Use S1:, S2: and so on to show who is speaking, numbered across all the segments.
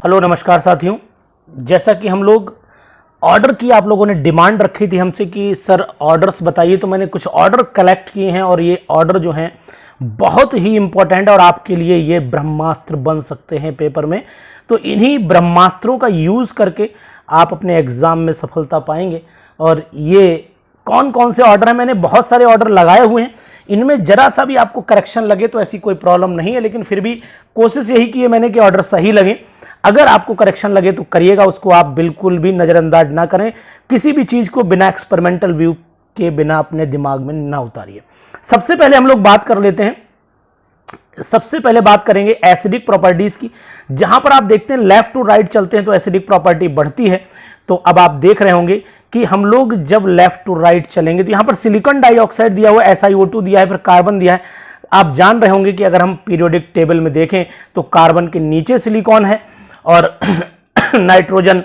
S1: Hello नमस्कार साथियों। जैसा कि हम लोग ऑर्डर की, आप लोगों ने डिमांड रखी थी हमसे कि सर ऑर्डर्स बताइए, तो मैंने कुछ ऑर्डर कलेक्ट किए हैं और ये ऑर्डर जो हैं बहुत ही इम्पोर्टेंट और आपके लिए ये ब्रह्मास्त्र बन सकते हैं पेपर में। तो इन्हीं ब्रह्मास्त्रों का यूज़ करके आप अपने एग्ज़ाम में सफलता पाएंगे। और ये कौन कौन से ऑर्डर हैं, मैंने बहुत सारे ऑर्डर लगाए हुए हैं, इनमें जरा सा भी आपको करेक्शन लगे तो ऐसी कोई प्रॉब्लम नहीं है, लेकिन फिर भी कोशिश यही की है मैंने कि ऑर्डर सही लगे। अगर आपको करेक्शन लगे तो करिएगा, उसको आप बिल्कुल भी नज़रअंदाज ना करें। किसी भी चीज़ को बिना एक्सपेरिमेंटल व्यू के बिना अपने दिमाग में ना उतारिए। सबसे पहले हम लोग बात कर लेते हैं, सबसे पहले बात करेंगे एसिडिक प्रॉपर्टीज़ की। जहां पर आप देखते हैं लेफ्ट टू राइट चलते हैं तो एसिडिक प्रॉपर्टी बढ़ती है। तो अब आप देख रहे होंगे कि हम लोग जब लेफ्ट टू राइट चलेंगे तो यहां पर सिलिकॉन डाइऑक्साइड दिया हुआ है, SiO2 दिया है, फिर कार्बन दिया है। आप जान रहे होंगे कि अगर हम पीरियोडिक टेबल में देखें तो कार्बन के नीचे सिलिकॉन है और नाइट्रोजन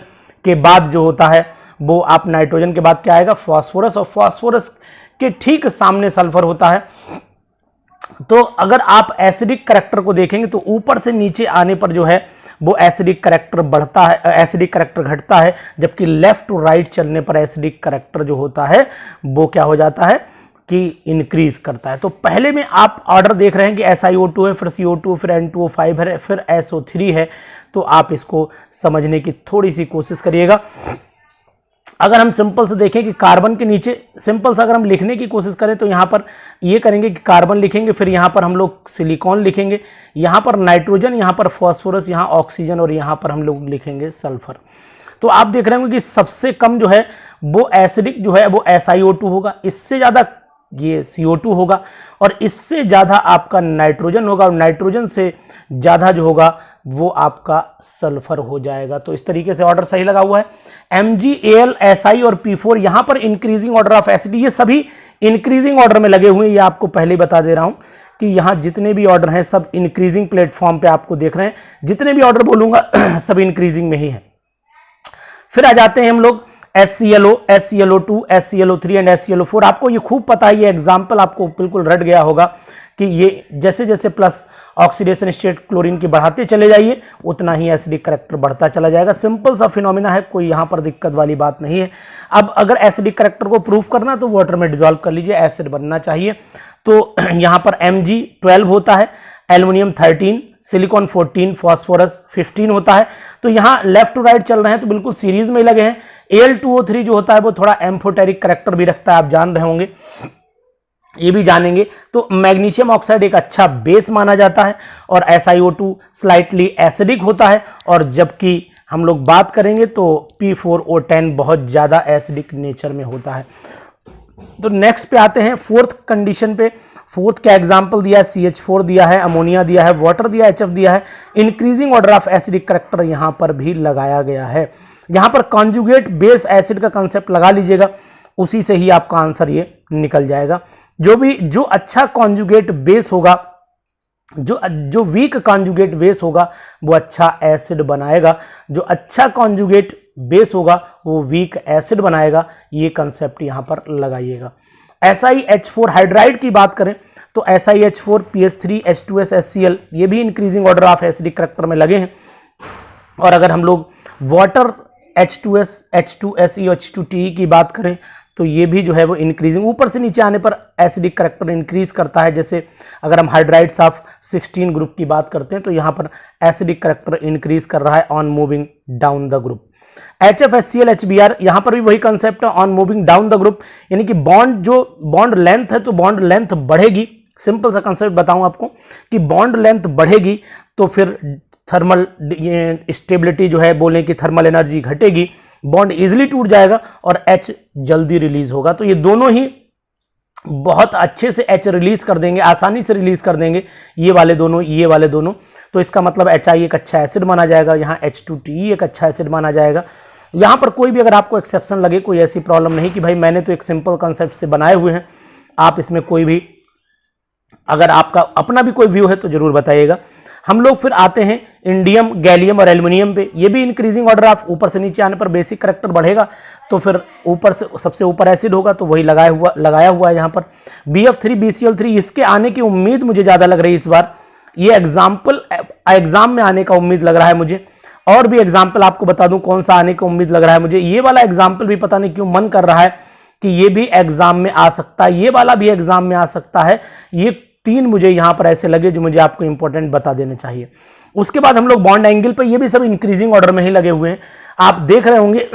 S1: के बाद जो होता है वो, आप नाइट्रोजन के बाद क्या आएगा, फास्फोरस, और फास्फोरस के ठीक सामने सल्फर होता है। तो अगर आप एसिडिक करैक्टर को देखेंगे तो ऊपर से नीचे आने पर जो है वो एसिडिक करैक्टर बढ़ता है, एसिडिक करैक्टर घटता है, जबकि लेफ्ट टू राइट चलने पर एसिडिक करैक्टर जो होता है वो क्या हो जाता है कि इंक्रीज करता है। तो पहले में आप ऑर्डर देख रहे हैं कि SiO2 है, फिर CO2, फिर N2O5 है, फिर SO3 है। तो आप इसको समझने की थोड़ी सी कोशिश करिएगा। अगर हम सिंपल से देखें कि कार्बन के नीचे सिंपल से अगर हम लिखने की कोशिश करें तो यहाँ पर ये करेंगे कि कार्बन लिखेंगे, फिर यहाँ पर हम लोग सिलिकॉन लिखेंगे, यहाँ पर नाइट्रोजन, यहाँ पर फास्फोरस, यहाँ ऑक्सीजन, और यहाँ पर हम लोग लिखेंगे सल्फर। तो आप देख रहे होंगे कि सबसे कम जो है वो एसिडिक जो है वो SiO2 होगा, इससे ज़्यादा ये CO2 होगा, और इससे ज़्यादा आपका नाइट्रोजन होगा, और नाइट्रोजन से ज़्यादा जो होगा वो आपका सल्फर हो जाएगा। तो इस तरीके से ऑर्डर सही लगा हुआ है। Mg, Al, Si और P4 यहाँ पर इंक्रीजिंग ऑर्डर ऑफ एसिड, ये सभी इंक्रीजिंग ऑर्डर में लगे हुए हैं। ये आपको पहले ही बता दे रहा हूँ कि यहाँ जितने भी ऑर्डर हैं सब इंक्रीजिंग प्लेटफॉर्म पे आपको देख रहे हैं। जितने भी ऑर्डर बोलूँगा सब इंक्रीजिंग में ही है। फिर आ जाते हैं हम लोग SClO, SClO2, SClO3 and SClO4। आपको ये खूब पता है, ये एग्जाम्पल आपको बिल्कुल रट गया होगा कि ये जैसे जैसे प्लस ऑक्सीडेशन स्टेट क्लोरीन की बढ़ाते चले जाइए उतना ही एसिडिक करैक्टर बढ़ता चला जाएगा। सिंपल सा फिनोमिना है, कोई यहाँ पर दिक्कत वाली बात नहीं है। अब अगर एसिडिक करैक्टर को प्रूफ करना तो वाटर में डिजोल्व कर लीजिए, एसिड बनना चाहिए। तो यहाँ पर Mg12 होता है, एल्युमिनियम 13, सिलिकॉन 14, फास्फोरस 15 होता है। तो यहाँ लेफ्ट टू राइट चल रहे हैं तो बिल्कुल सीरीज में लगे हैं। Al2O3 जो होता है वो थोड़ा एम्फोटेरिक करैक्टर भी रखता है, आप जान रहे होंगे, ये भी जानेंगे। तो मैग्नीशियम ऑक्साइड एक अच्छा बेस माना जाता है, और SiO2 स्लाइटली एसिडिक होता है, और जबकि हम लोग बात करेंगे तो P4O10 बहुत ज़्यादा एसिडिक नेचर में होता है। तो नेक्स्ट पे आते हैं फोर्थ कंडीशन पे। फोर्थ का एग्जांपल दिया है, CH4 दिया है, अमोनिया दिया है, वाटर दिया है, HF दिया है। Increasing order of acidic character यहाँ पर भी लगाया गया है। यहाँ पर कॉन्जुगेट बेस एसिड का कंसेप्ट लगा लीजिएगा, उसी से ही आपका आंसर ये निकल जाएगा। जो अच्छा कॉन्जुगेट बेस होगा, जो वीक कॉन्जुगेट बेस होगा वो अच्छा एसिड बनाएगा, जो अच्छा कॉन्जुगेट बेस होगा वो वीक एसिड बनाएगा। ये कंसेप्ट यहाँ पर लगाइएगा। SiH4 हाइड्राइड की बात करें तो SiH4, PH3, H2S, HCl ये भी increasing order of acidic character में लगे हैं। और अगर हम लोग वाटर H2S, H2SE, H2TE की बात करें तो ये भी जो है वो इंक्रीजिंग, ऊपर से नीचे आने पर एसिडिक करैक्टर इंक्रीज करता है। जैसे अगर हम हाइड्राइड्स ऑफ 16 ग्रुप की बात करते हैं तो यहाँ पर एसिडिक करैक्टर इंक्रीज कर रहा है on moving down the group. HFHCl, HBr यहाँ पर भी वही कंसेप्ट है, on moving down the group, यानी कि बॉन्ड लेंथ है तो बॉन्ड लेंथ बढ़ेगी। सिंपल सा कंसेप्ट बताऊं आपको कि बॉन्ड लेंथ बढ़ेगी तो फिर थर्मल स्टेबिलिटी जो है, बोलें कि थर्मल एनर्जी घटेगी, बॉन्ड इजीली टूट जाएगा और H जल्दी रिलीज होगा। तो ये दोनों ही बहुत अच्छे से H रिलीज कर देंगे, आसानी से रिलीज कर देंगे, ये वाले दोनों। तो इसका मतलब HI एक अच्छा एसिड माना जाएगा, यहाँ H2TE एक अच्छा एसिड माना जाएगा। यहाँ पर कोई भी अगर आपको एक्सेप्शन लगे, कोई ऐसी प्रॉब्लम नहीं कि भाई मैंने तो एक सिंपल कंसेप्ट से बनाए हुए हैं, आप इसमें कोई भी अगर आपका अपना भी कोई व्यू है तो जरूर बताइएगा। हम लोग फिर आते हैं इंडियम, गैलियम और एल्युमिनियम पे। ये भी इंक्रीजिंग ऑर्डर ऑफ, ऊपर से नीचे आने पर बेसिक करैक्टर बढ़ेगा तो फिर ऊपर से सबसे ऊपर एसिड होगा, तो वही लगाया हुआ है यहाँ पर। BF3, BCl3 इसके आने की उम्मीद मुझे ज़्यादा लग रही है इस बार, ये एग्जाम में आने का उम्मीद लग रहा है मुझे। और भी एग्जाम्पल आपको बता दूं कौन सा आने की उम्मीद लग रहा है मुझे। ये वाला एग्जाम्पल भी पता नहीं क्यों मन कर रहा है कि ये भी एग्जाम में आ सकता है, ये वाला भी एग्जाम में आ सकता है। ये 3 मुझे यहां पर ऐसे लगे जो मुझे आपको इंपॉर्टेंट बता देने चाहिए। उसके बाद हम लोग बॉन्ड एंगल पर, ये भी सब इंक्रीजिंग ऑर्डर में ही लगे हुए हैं, आप देख रहे होंगे।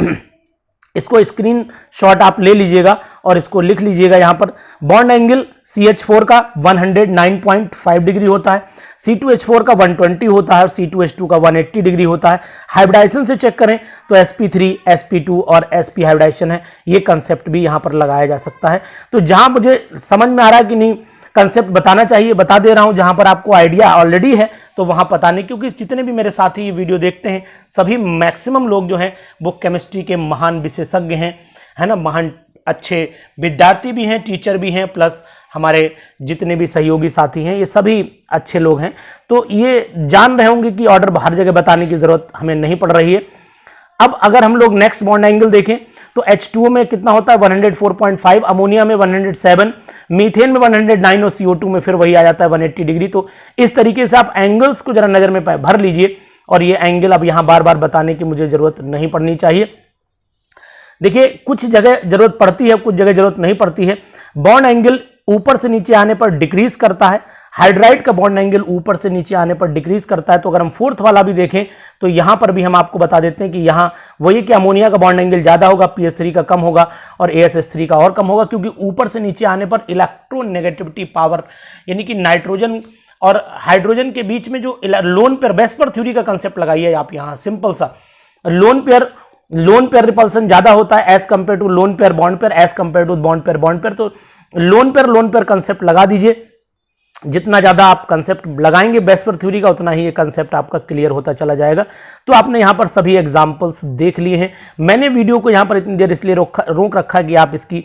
S1: इसको स्क्रीन शॉट आप ले लीजिएगा और इसको लिख लीजिएगा यहां पर। बॉन्ड एंगल CH4 का 109.5 डिग्री होता है, C2H4 का 120 होता है और C2H2 का 180 डिग्री होता है। हाइब्रिडाइजेशन से चेक करें तो sp3, sp2 और sp हाइब्रिडाइजेशन है, ये कंसेप्ट भी यहां पर लगाया जा सकता है। तो जहां मुझे समझ में आ रहा है कि नहीं कंसेप्ट बताना चाहिए, बता दे रहा हूं। जहां पर आपको आइडिया ऑलरेडी है तो वहां पता नहीं, क्योंकि जितने भी मेरे साथी ये वीडियो देखते हैं सभी मैक्सिमम लोग जो हैं वो केमिस्ट्री के महान विशेषज्ञ हैं, है ना, महान अच्छे विद्यार्थी भी हैं, टीचर भी हैं, प्लस हमारे जितने भी सहयोगी साथी हैं ये सभी अच्छे लोग हैं। तो ये जान रहे होंगे कि ऑर्डर हर जगह बताने की जरूरत हमें नहीं पड़ रही है। अब अगर हम लोग नेक्स्ट बॉन्ड एंगल देखें तो H2O में कितना होता है 104.5, अमोनिया में 107, मीथेन में 109 और CO2 में फिर वही आ जाता है 180 डिग्री। तो इस तरीके से आप एंगल्स को जरा नजर में भर लीजिए और ये एंगल अब यहां बार बार बताने की मुझे जरूरत नहीं पड़नी चाहिए। देखिए कुछ जगह जरूरत पड़ती है, कुछ जगह जरूरत नहीं पड़ती है। बॉन्ड एंगल ऊपर से नीचे आने पर डिक्रीज करता है, हाइड्राइड का बॉन्ड एंगल ऊपर से नीचे आने पर डिक्रीज करता है। तो अगर हम फोर्थ वाला भी देखें तो यहां पर भी हम आपको बता देते हैं कि यहां वही कि अमोनिया का बॉन्ड एंगल ज्यादा होगा, PH3 का कम होगा और ASH3 का और कम होगा, क्योंकि ऊपर से नीचे आने पर इलेक्ट्रोनेगेटिविटी पावर, यानी कि नाइट्रोजन और हाइड्रोजन के बीच में जो लोन पेयर, वेस्पर थ्योरी का कंसेप्ट लगाइए आप यहां, सिंपल सा लोन पेयर रिपल्सन ज्यादा होता है as compare to lone pair bond pair, as compare to bond pair. तो लोन पेयर कंसेप्ट लगा दीजिए। जितना ज्यादा आप कंसेप्ट लगाएंगे वेस्पर थ्योरी का उतना ही ये कंसेप्ट आपका क्लियर होता चला जाएगा। तो आपने यहां पर सभी एग्जांपल्स देख लिए हैं। मैंने वीडियो को यहां पर इतनी देर इसलिए रोक रखा कि आप इसकी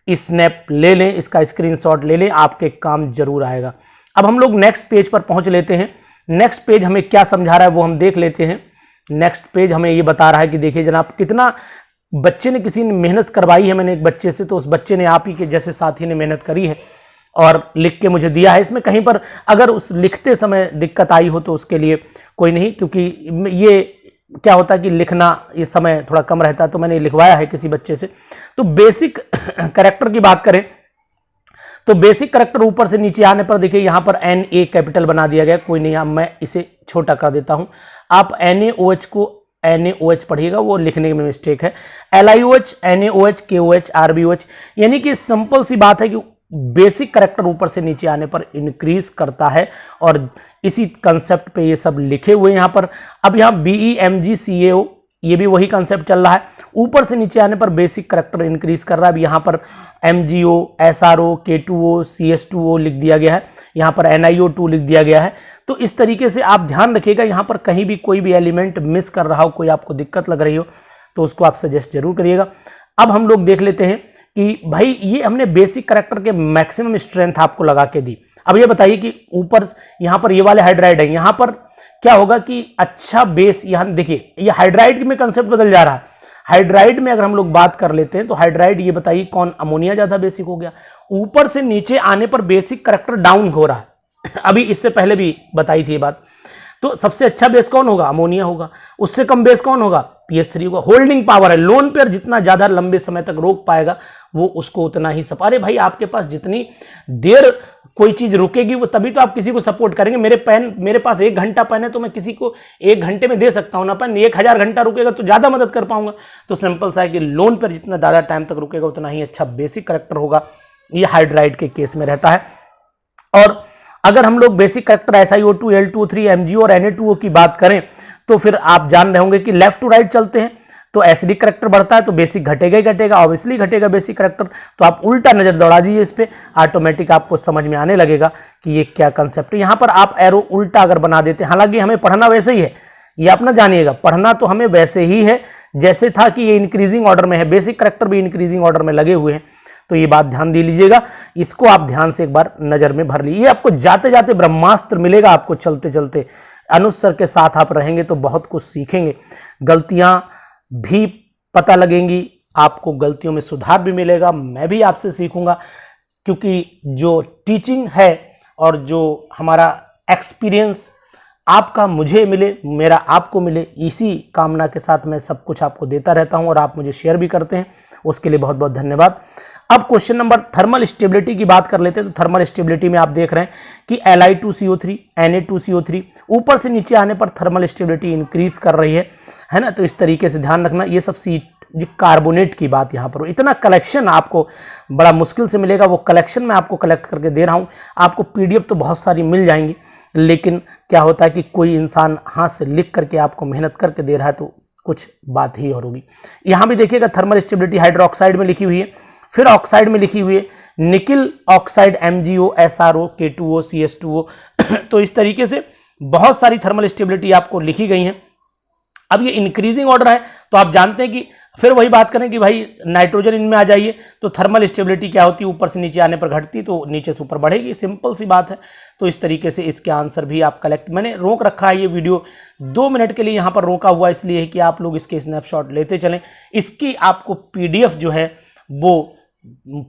S1: स्नैप ले लें, इसका स्क्रीनशॉट ले लें, आपके काम जरूर आएगा। अब हम लोग नेक्स्ट पेज पर पहुंच लेते हैं। नेक्स्ट पेज हमें क्या समझा रहा है वो हम देख लेते हैं। नेक्स्ट पेज हमें ये बता रहा है कि देखिए जनाब कितना बच्चे ने, किसी ने मेहनत करवाई है मैंने एक बच्चे से, तो उस बच्चे ने आप ही के जैसे साथी ने मेहनत करी है और लिख के मुझे दिया है। इसमें कहीं पर अगर उस लिखते समय दिक्कत आई हो तो उसके लिए कोई नहीं, क्योंकि ये क्या होता है कि लिखना ये समय थोड़ा कम रहता है, तो मैंने लिखवाया है किसी बच्चे से। तो बेसिक कैरेक्टर की बात करें तो बेसिक कैरेक्टर ऊपर से नीचे आने पर देखिए यहां पर Na कैपिटल बना दिया गया, कोई नहीं, मैं इसे छोटा कर देता हूं। आप NaOH को NaOH पढ़िएगा, वो लिखने में मिस्टेक है। LiOH, NaOH, KOH, RbOH, यानी कि सिंपल सी बात है कि बेसिक कैरेक्टर ऊपर से नीचे आने पर इंक्रीज करता है और इसी कंसेप्ट पे ये सब लिखे हुए यहां पर। अब यहां BeMgCaO, ये भी वही कंसेप्ट चल रहा है, ऊपर से नीचे आने पर बेसिक कैरेक्टर इंक्रीज कर रहा है। अब यहां पर MgO, SRO, K2O, CH2O लिख दिया गया है, यहां पर NiO2 लिख दिया गया है। तो इस तरीके से आप ध्यान रखिएगा, यहां पर कहीं भी कोई भी एलिमेंट मिस कर रहा हो, कोई आपको दिक्कत लग रही हो तो उसको आप सजेस्ट जरूर करिएगा। अब हम लोग देख लेते हैं कि भाई ये हमने बेसिक कैरेक्टर के मैक्सिमम स्ट्रेंथ आपको लगा के दी। अब ये बताइए कि ऊपर यहां पर ये वाले हाइड्राइड है, यहां पर क्या होगा कि अच्छा बेस, यहां देखिए ये हाइड्राइड में कंसेप्ट बदल जा रहा है। हाइड्राइड में अगर हम लोग बात कर लेते हैं तो हाइड्राइड, ये बताइए कौन, अमोनिया ज्यादा बेसिक हो गया, ऊपर से नीचे आने पर बेसिक कैरेक्टर डाउन हो रहा है। अभी इससे पहले भी बताई थी ये बात। तो सबसे अच्छा बेस कौन होगा, अमोनिया होगा। उससे कम बेस कौन होगा, PH3 होगा। होल्डिंग पावर है, लोन पेयर जितना ज्यादा लंबे समय तक रोक पाएगा वो उसको उतना ही अरे भाई आपके पास जितनी देर कोई चीज रुकेगी वो तभी तो आप किसी को सपोर्ट करेंगे। मेरे पास 1 घंटा पेन है तो मैं किसी को 1 घंटे में दे सकता हूं ना पेन, 1000 घंटा रुकेगा तो ज्यादा मदद कर पाऊंगा। तो सिंपल सा है कि लोन पेयर जितना ज्यादा टाइम तक रुकेगा उतना ही अच्छा बेसिक कैरेक्टर होगा। ये हाइड्राइड के केस में रहता है। और अगर हम लोग basic character SiO2, L2O3, MgO और Na2O की बात करें तो फिर आप जान रहे होंगे कि लेफ्ट टू राइट चलते हैं तो एसिडिक कैरेक्टर बढ़ता है तो बेसिक घटेगा ही घटेगा, ऑब्वियसली घटेगा बेसिक कैरेक्टर। तो आप उल्टा नजर दौड़ा दीजिए इस पे, ऑटोमेटिक आपको समझ में आने लगेगा कि ये क्या कंसेप्ट है। यहां पर आप एरो उल्टा अगर बना देते हैं, हालांकि हमें पढ़ना वैसे ही है, ये आप ना जानिएगा, पढ़ना तो हमें वैसे ही है जैसे था कि ये इंक्रीजिंग ऑर्डर में है, बेसिक कैरेक्टर भी इंक्रीजिंग ऑर्डर में लगे हुए हैं। तो ये बात ध्यान दे लीजिएगा, इसको आप ध्यान से एक बार नजर में भर लीजिए। आपको जाते जाते ब्रह्मास्त्र मिलेगा, आपको चलते चलते अनुसर के साथ आप रहेंगे तो बहुत कुछ सीखेंगे, गलतियां भी पता लगेंगी, आपको गलतियों में सुधार भी मिलेगा, मैं भी आपसे सीखूंगा। क्योंकि जो टीचिंग है और जो हमारा एक्सपीरियंस आपका मुझे मिले, मेरा आपको मिले, इसी कामना के साथ मैं सब कुछ आपको देता रहता हूं और आप मुझे शेयर भी करते हैं, उसके लिए बहुत बहुत धन्यवाद। अब क्वेश्चन नंबर थर्मल स्टेबिलिटी की बात कर लेते हैं। तो थर्मल स्टेबिलिटी में आप देख रहे हैं कि Li2CO3 Na2CO3 ऊपर से नीचे आने पर थर्मल स्टेबिलिटी इंक्रीज कर रही है ना। तो इस तरीके से ध्यान रखना, ये सब कार्बोनेट की बात यहाँ पर। इतना कलेक्शन आपको बड़ा मुश्किल से मिलेगा, वो कलेक्शन मैं आपको कलेक्ट करके दे रहा हूँ। आपको PDF तो बहुत सारी मिल जाएंगी, लेकिन क्या होता है कि कोई इंसान हाथ से लिख करके आपको मेहनत करके दे रहा है तो कुछ बात ही और होगी। यहाँ भी देखिएगा थर्मल स्टेबिलिटी हाइड्रोक्साइड में लिखी हुई है, फिर ऑक्साइड में लिखी हुई है nickel oxide MgO SRO K2O CS2O तो इस तरीके से बहुत सारी थर्मल स्टेबिलिटी आपको लिखी गई हैं। अब ये इंक्रीजिंग ऑर्डर है तो आप जानते हैं कि फिर वही बात करें कि भाई नाइट्रोजन इनमें आ जाइए तो थर्मल स्टेबिलिटी क्या होती है, ऊपर से नीचे आने पर घटती तो नीचे से ऊपर बढ़ेगी, सिंपल सी बात है। तो इस तरीके से इसके आंसर भी आप कलेक्ट, मैंने रोक रखा है ये वीडियो 2 मिनट के लिए यहाँ पर रोका हुआ इसलिए है कि आप लोग इसके स्नैपशॉट लेते चलें। इसकी आपको PDF जो है वो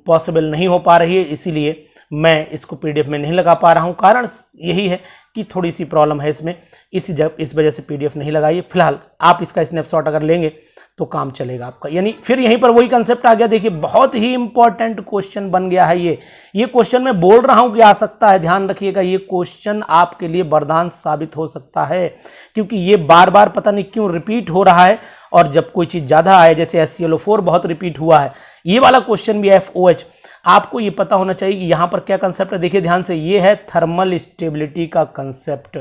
S1: पॉसिबल नहीं हो पा रही है, इसीलिए मैं इसको PDF में नहीं लगा पा रहा हूँ। कारण यही है कि थोड़ी सी प्रॉब्लम है इसमें, इस वजह से PDF नहीं लगाई। फिलहाल आप इसका स्नैपशॉट अगर लेंगे तो काम चलेगा आपका। यानी फिर यहीं पर वही कंसेप्ट आ गया। देखिए बहुत ही इंपॉर्टेंट क्वेश्चन बन गया है ये क्वेश्चन मैं बोल रहा हूं कि आ सकता है, ध्यान रखिएगा ये क्वेश्चन आपके लिए वरदान साबित हो सकता है, क्योंकि ये बार बार पता नहीं क्यों रिपीट हो रहा है। और जब कोई चीज ज्यादा आए, जैसे HClO4 बहुत रिपीट हुआ है, ये वाला क्वेश्चन भी FOH, आपको ये पता होना चाहिए कि यहाँ पर क्या कंसेप्ट है। देखिए ध्यान से, ये है थर्मल स्टेबिलिटी का कंसेप्ट,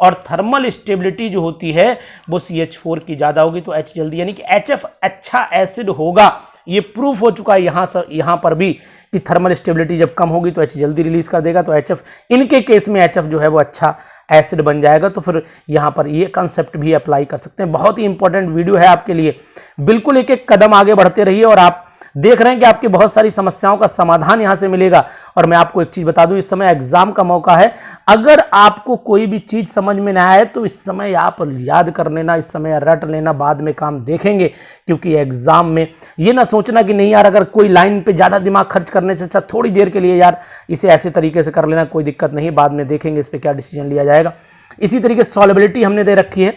S1: और थर्मल स्टेबिलिटी जो होती है वो CH4 की ज्यादा होगी तो H जल्दी, यानी कि HF अच्छा एसिड होगा। ये प्रूफ हो चुका है यहाँ पर भी कि थर्मल स्टेबिलिटी जब कम होगी तो H जल्दी रिलीज कर देगा, तो HF, इनके केस में HF जो है वो अच्छा एसिड बन जाएगा। तो फिर यहाँ पर ये कंसेप्ट भी अप्लाई कर सकते हैं। बहुत ही इंपॉर्टेंट वीडियो है आपके लिए, बिल्कुल एक एक कदम आगे बढ़ते रहिए और आप देख रहे हैं कि आपकी बहुत सारी समस्याओं का समाधान यहां से मिलेगा। और मैं आपको एक चीज बता दूं, इस समय एग्जाम का मौका है, अगर आपको कोई भी चीज समझ में ना आए तो इस समय आप याद कर लेना, इस समय रट लेना, बाद में काम देखेंगे। क्योंकि एग्जाम में ये ना सोचना कि नहीं यार अगर कोई लाइन पे ज्यादा दिमाग खर्च करने से अच्छा थोड़ी देर के लिए यार इसे ऐसे तरीके से कर लेना, कोई दिक्कत नहीं, बाद में देखेंगे इस पर क्या डिसीजन लिया जाएगा। इसी तरीके सॉल्युबिलिटी हमने दे रखी है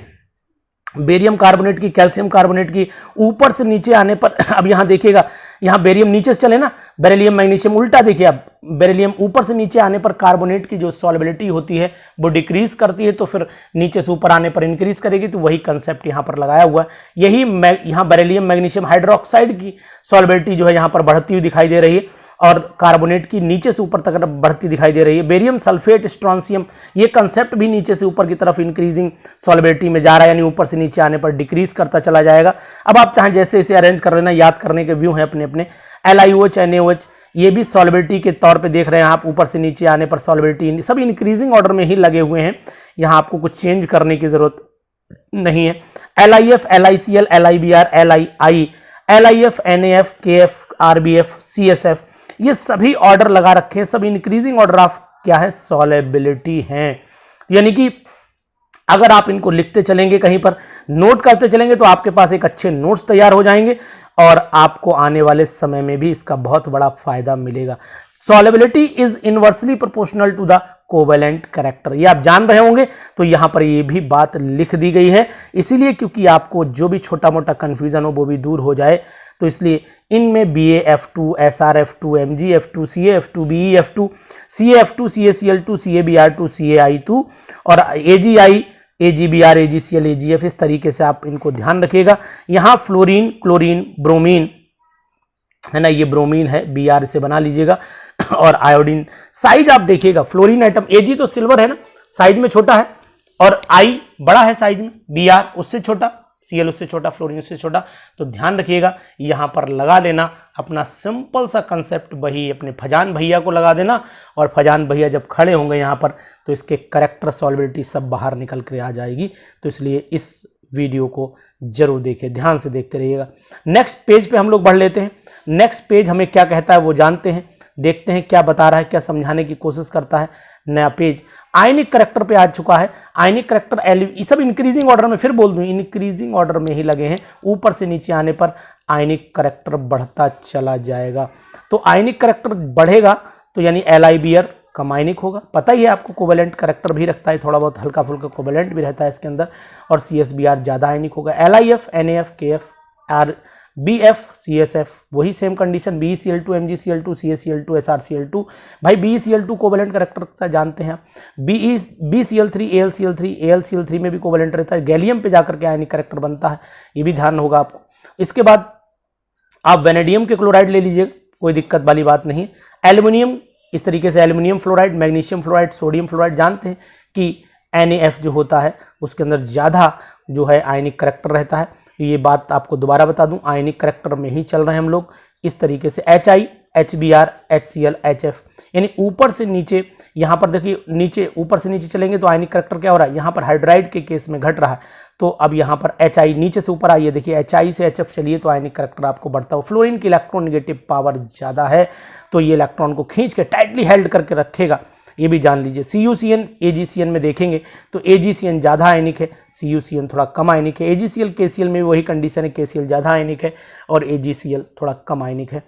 S1: बेरियम कार्बोनेट की, कैल्शियम कार्बोनेट की, ऊपर से नीचे आने पर अब यहां देखिएगा, यहां बेरियम नीचे से चले ना, बेरिलियम मैग्नीशियम उल्टा देखिए। अब बेरिलियम ऊपर से नीचे आने पर कार्बोनेट की जो सॉल्युबिलिटी होती है वो डिक्रीज करती है, तो फिर नीचे से ऊपर आने पर इंक्रीज करेगी। तो वही कंसेप्ट यहां पर लगाया हुआ है। यही यहां बेरिलियम मैग्नीशियम हाइड्रोक्साइड की सॉल्युबिलिटी जो है यहां पर बढ़ती हुई दिखाई दे रही है और कार्बोनेट की नीचे से ऊपर तक बढ़ती दिखाई दे रही है। बेरियम सल्फेट स्ट्रॉन्सियम, ये कंसेप्ट भी नीचे से ऊपर की तरफ इंक्रीजिंग सॉल्युबिलिटी में जा रहा है, यानी ऊपर से नीचे आने पर डिक्रीज करता चला जाएगा। अब आप चाहें जैसे इसे अरेंज कर लेना, याद करने के व्यू हैं अपने अपने। LiOH NaOH ये भी सॉल्युबिलिटी के तौर पे देख रहे हैं आप, ऊपर से नीचे आने पर सॉल्युबिलिटी सब इंक्रीजिंग ऑर्डर में ही लगे हुए हैं, यहाँ आपको कुछ चेंज करने की जरूरत नहीं है। LiF LiCl LiBr LiI LiF NaF KF RBF CSF ये सभी ऑर्डर लगा रखे हैं, सब इंक्रीजिंग ऑर्डर ऑफ क्या है, सॉल्युबिलिटी हैं। यानी कि अगर आप इनको लिखते चलेंगे, कहीं पर नोट करते चलेंगे तो आपके पास एक अच्छे नोट्स तैयार हो जाएंगे और आपको आने वाले समय में भी इसका बहुत बड़ा फायदा मिलेगा। Solubility is inversely proportional to the covalent character, ये आप जान रहे होंगे, तो यहां पर ये भी बात लिख दी गई है इसीलिए क्योंकि आपको जो भी छोटा मोटा कंफ्यूजन हो वो भी दूर हो जाए। तो इसलिए इनमें BaF2 SrF2 MgF2 CaF2 BeF2 CaF2 CaCl2 CaBr2 CaI2 और AgI AgBr AgCl AgF, इस तरीके से आप इनको ध्यान रखिएगा। यहां फ्लोरीन क्लोरीन ब्रोमीन है ना, ये ब्रोमीन है, Br से बना लीजिएगा। और आयोडीन साइज आप देखिएगा, फ्लोरीन एटम Ag तो सिल्वर है ना, साइज में छोटा है, और I बड़ा है साइज में, Br उससे छोटा, Cl उससे छोटा, फ्लोरीन उससे छोटा। तो ध्यान रखिएगा, यहां पर लगा लेना अपना सिंपल सा कंसेप्ट, वही अपने फजान भैया को लगा देना, और फजान भैया जब खड़े होंगे यहां पर तो इसके कैरेक्टर सॉल्युबिलिटी सब बाहर निकल कर आ जाएगी। तो इसलिए इस वीडियो को जरूर देखिए, ध्यान से देखते रहिएगा। नेक्स्ट पेज पे हम लोग बढ़ लेते हैं। नेक्स्ट पेज हमें क्या कहता है वो जानते हैं, देखते हैं क्या बता रहा है, क्या समझाने की कोशिश करता है। नया पेज आयनिक करेक्टर पे आ चुका है। आयनिक करेक्टर ये सब इंक्रीजिंग ऑर्डर में, फिर बोल दूं इंक्रीजिंग ऑर्डर में ही लगे हैं, ऊपर से नीचे आने पर आयनिक करेक्टर बढ़ता चला जाएगा। तो आयनिक करेक्टर बढ़ेगा तो यानी LiBr कम आयनिक होगा। पता ही है आपको, कोवेलेंट करैक्टर भी रखता है, थोड़ा बहुत हल्का फुल्का कोवेलेंट भी रहता है इसके अंदर। और CSBr ज़्यादा आयनिक होगा। LiF, NaF, KF, BF, CSF वही same condition, BeCl2, MgCl2, CaCl2, SrCl2। भाई BeCl2 कोवेलेंट करैक्टर रखता है, जानते हैं आप। BeCl3, AlCl3, AlCl3 में भी कोवेलेंट रहता है, गैलियम पे जाकर के आयनिक करैक्टर बनता है, ये भी ध्यान होगा आपको। इसके बाद आप वेनेडियम के क्लोराइड ले लीजिएगा, कोई दिक्कत वाली बात नहीं। एल्युमिनियम, इस तरीके से aluminium fluoride, magnesium fluoride, sodium fluoride, जानते हैं कि NaF जो होता है उसके अंदर ज़्यादा जो है आयनिक करैक्टर रहता है। ये बात आपको दोबारा बता दूं, आयनिक करैक्टर में ही चल रहे हैं हम लोग। इस तरीके से HI, HBr, HCl, HF, यानी ऊपर से नीचे, यहाँ पर देखिए नीचे, ऊपर से नीचे चलेंगे तो आयनिक करैक्टर क्या हो रहा है, यहाँ पर हाइड्राइड के केस में घट रहा है, तो अब यहाँ पर HI नीचे से ऊपर आइए, देखिए HI से HF चलिए तो आयनिक करैक्टर आपको बढ़ता हो। फ्लोरीन की इलेक्ट्रोनेगेटिव पावर ज़्यादा है, तो ये इलेक्ट्रॉन को खींच के टाइटली हेल्ड करके रखेगा, ये भी जान लीजिए। CuCN, AgCN में देखेंगे तो AgCN ज़्यादा आयनिक है, CuCN थोड़ा कम आयनिक है। AgCl, KCl में भी वही कंडीशन है, KCl ज़्यादा आयनिक है और AgCl थोड़ा कम आयनिक है।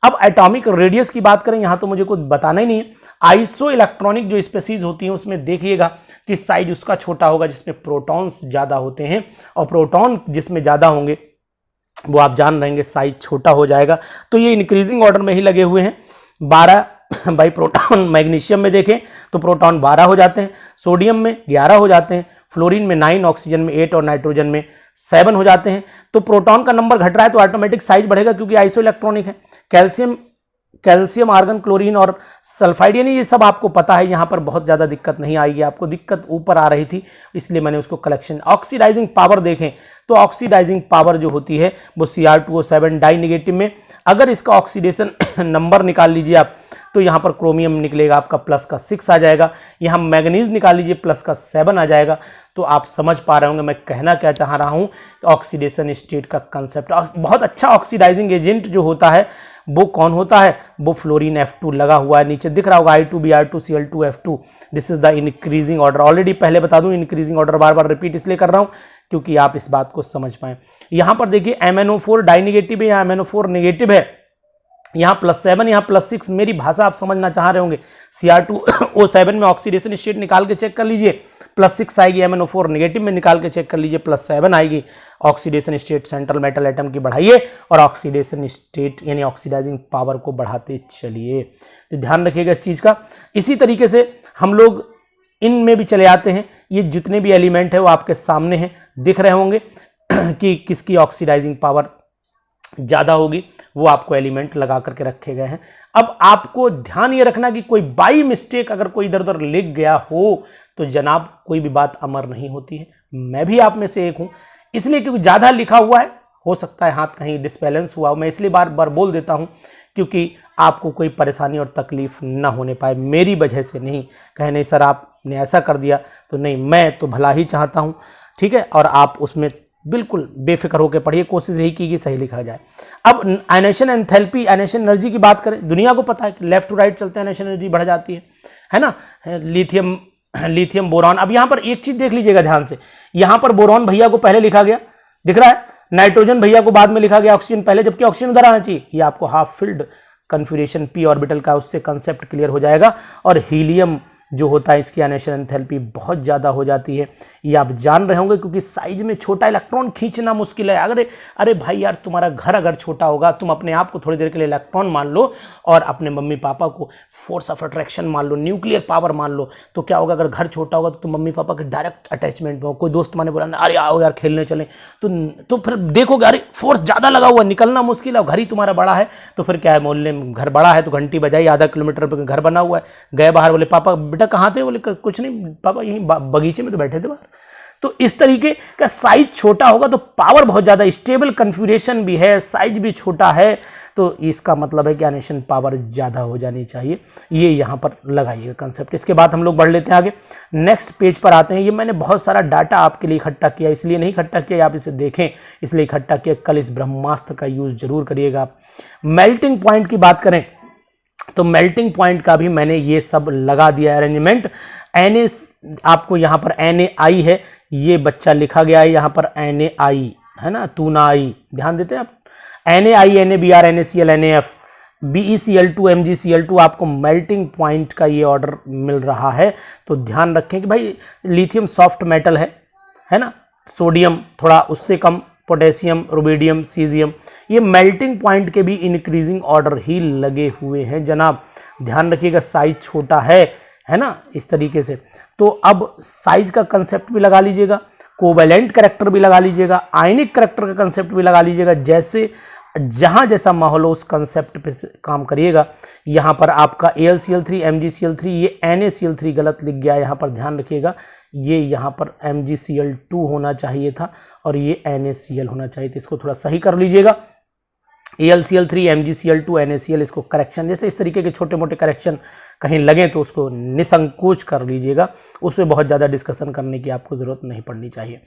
S1: अब एटॉमिक रेडियस की बात करें, यहाँ तो मुझे कुछ बताना ही नहीं है। आइसो इलेक्ट्रॉनिक जो स्पेसीज होती हैं उसमें देखिएगा कि साइज उसका छोटा होगा जिसमें प्रोटॉन्स ज़्यादा होते हैं, और प्रोटॉन जिसमें ज़्यादा होंगे वो आप जान रहेंगे साइज छोटा हो जाएगा। तो ये इंक्रीजिंग ऑर्डर में ही लगे हुए हैं। 12 भाई प्रोटॉन, मैग्नीशियम में देखें तो प्रोटॉन 12 हो जाते हैं, सोडियम में 11 हो जाते हैं, फ्लोरीन में 9, ऑक्सीजन में 8 और नाइट्रोजन में 7 हो जाते हैं। तो प्रोटॉन का नंबर घट रहा है तो ऑटोमेटिक साइज बढ़ेगा क्योंकि आइसो इलेक्ट्रॉनिक है। कैल्शियम, आर्गन, क्लोरीन और सल्फाइड, यानी ये सब आपको पता है, यहाँ पर बहुत ज़्यादा दिक्कत नहीं आएगी आपको। दिक्कत ऊपर आ रही थी इसलिए मैंने उसको कलेक्शन। ऑक्सीडाइजिंग पावर देखें तो ऑक्सीडाइजिंग पावर जो होती है वो Cr2O7 डाई नेगेटिव में, अगर इसका ऑक्सीडेशन नंबर निकाल लीजिए आप तो यहाँ पर क्रोमियम निकलेगा आपका प्लस का 6 आ जाएगा, यहाँ मैग्नीज निकाल लीजिए प्लस का 7 आ जाएगा। तो आप समझ पा रहे होंगे मैं कहना क्या चाह रहा हूँ। ऑक्सीडेशन स्टेट का कंसेप्ट, बहुत अच्छा ऑक्सीडाइजिंग एजेंट जो होता है वो कौन होता है, वो फ्लोरीन F2 लगा हुआ है, नीचे दिख रहा होगा I2Br2Cl2F2। This is the increasing order. Already पहले बता दूं इंक्रीजिंग ऑर्डर बार बार रिपीट इसलिए कर रहा हूं क्योंकि आप इस बात को समझ पाएं। यहां पर देखिए MnO4 डाई नेगेटिव है, यहाँ MnO4 नेगेटिव है, यहाँ +7, यहाँ +6। मेरी भाषा आप समझना चाह रहे होंगे। Cr2O7 में ऑक्सीडेशन स्टेट निकाल के चेक कर लीजिए, +6 आएगी। MnO4 नेगेटिव में निकाल के चेक कर लीजिए, +7 आएगी। Oxidation state central metal atom की बढ़ाइए और ऑक्सीडेशन स्टेट यानी ऑक्सीडाइजिंग पावर को बढ़ाते चलिए। तो ध्यान रखिएगा इस चीज़ का। इसी तरीके से हम लोग इनमें भी चले आते हैं। ये जितने भी एलिमेंट है वो आपके सामने हैं, दिख रहे होंगे कि किसकी ऑक्सीडाइजिंग पावर ज़्यादा होगी, वो आपको एलिमेंट लगा करके रखे गए हैं। अब आपको ध्यान ये रखना कि कोई बाई मिस्टेक अगर कोई इधर उधर लिख गया हो तो जनाब कोई भी बात अमर नहीं होती है। मैं भी आप में से एक हूं, इसलिए क्योंकि ज़्यादा लिखा हुआ है, हो सकता है हाथ कहीं डिसबैलेंस हुआ हो, मैं इसलिए बार बार बोल देता हूं क्योंकि आपको कोई परेशानी और तकलीफ ना होने पाए, मेरी वजह से नहीं। कहे नहीं सर आपने ऐसा कर दिया, तो नहीं, मैं तो भला ही चाहता हूँ, ठीक है। और आप उसमें बिल्कुल बेफिक्र होकर पढ़िए, कोशिश यही की कि सही लिखा जाए। अब आयनेशन एंथैल्पी, आयनेशन एनर्जी की बात करें, दुनिया को पता है कि लेफ्ट टू राइट चलते हैं आयनेशन एनर्जी बढ़ जाती है ना। Lithium boron. अब यहाँ पर एक चीज देख लीजिएगा ध्यान से, यहाँ पर बोरॉन भैया को पहले लिखा गया, दिख रहा है, नाइट्रोजन भैया को बाद में लिखा गया, ऑक्सीजन पहले, जबकि ऑक्सीजन उधर आना चाहिए। ये आपको हाफ फिल्ड कन्फ्यूरेशन p ऑर्बिटल का, उससे कंसेप्ट क्लियर हो जाएगा। और हीलियम जो होता है इसकी आयनेशन एंथैल्पी बहुत ज़्यादा हो जाती है, ये आप जान रहे होंगे क्योंकि साइज में छोटा इलेक्ट्रॉन खींचना मुश्किल है। अरे भाई यार, तुम्हारा घर अगर छोटा होगा, तुम अपने आप को थोड़ी देर के लिए इलेक्ट्रॉन मान लो और अपने मम्मी पापा को फोर्स ऑफ अट्रैक्शन मान लो, न्यूक्लियर पावर मान लो, तो क्या होगा, अगर घर छोटा होगा तो तुम मम्मी पापा के डायरेक्ट अटैचमेंट में हो। कोई दोस्त मैंने बोला अरे आओ यार खेलने चलें, तो फिर देखोगे अरे फोर्स ज़्यादा लगा हुआ, निकलना मुश्किल है। घर ही तुम्हारा बड़ा है तो फिर क्या है, मोहल्ले में घर बड़ा है तो घंटी बजाई, आधा किलोमीटर पर घर बना हुआ है, गए बाहर, बोले पापा बेटा कहाँ थे, बोले कुछ नहीं पापा यहीं बगीचे में तो बैठे थे बाहर। तो इस तरीके का साइज छोटा होगा तो पावर बहुत ज्यादा, स्टेबल कन्फ्यूरेशन भी है, साइज भी छोटा है, तो इसका मतलब है कि आयनेशन पावर ज्यादा हो जानी चाहिए। ये यहां पर लगाइएगा कंसेप्ट। इसके बाद हम लोग बढ़ लेते हैं आगे, नेक्स्ट पेज पर आते हैं। ये मैंने बहुत सारा डाटा आपके लिए इकट्ठा किया, इसलिए नहीं इकट्ठा किया आप इसे देखें, इसलिए इकट्ठा किया। कल इस ब्रह्मास्त्र का यूज जरूर करिएगा आप। मेल्टिंग पॉइंट की बात करें तो मेल्टिंग पॉइंट का भी मैंने ये सब लगा दिया अरेंजमेंट। Na आपको यहाँ पर NaI है, ये बच्चा लिखा गया है यहाँ पर NaI है ना, तू ना आई, ध्यान देते हैं आप। NaI, NaBr, NaCl, NaF, BeCl2 MgCl2 आपको मेल्टिंग पॉइंट का ये ऑर्डर मिल रहा है। तो ध्यान रखें कि भाई लिथियम सॉफ्ट मेटल है ना, सोडियम थोड़ा उससे कम, पोटेशियम, रुबिडियम, सीजियम, ये मेल्टिंग पॉइंट के भी इंक्रीजिंग ऑर्डर ही लगे हुए हैं जनाब। ध्यान रखिएगा, साइज छोटा है ना, इस तरीके से। तो अब साइज का कंसेप्ट भी लगा लीजिएगा, कोवेलेंट कैरेक्टर भी लगा लीजिएगा, आयनिक कैरेक्टर का कंसेप्ट भी लगा लीजिएगा। जैसे जहां जैसा माहौल हो उस कंसेप्ट पे काम करिएगा। यहाँ पर आपका AlCl3 MgCl3, ये NaCl3 गलत लिख गया, यहाँ पर ध्यान रखिएगा, ये यहाँ पर MgCl2 होना चाहिए था और ये NaCl होना चाहिए था, इसको थोड़ा सही कर लीजिएगा। AlCl3 MgCl2 NaCl, इसको करेक्शन, जैसे इस तरीके के छोटे मोटे करेक्शन कहीं लगे तो उसको निसंकोच कर लीजिएगा, उस पर बहुत ज़्यादा डिस्कशन करने की आपको ज़रूरत नहीं पड़नी चाहिए।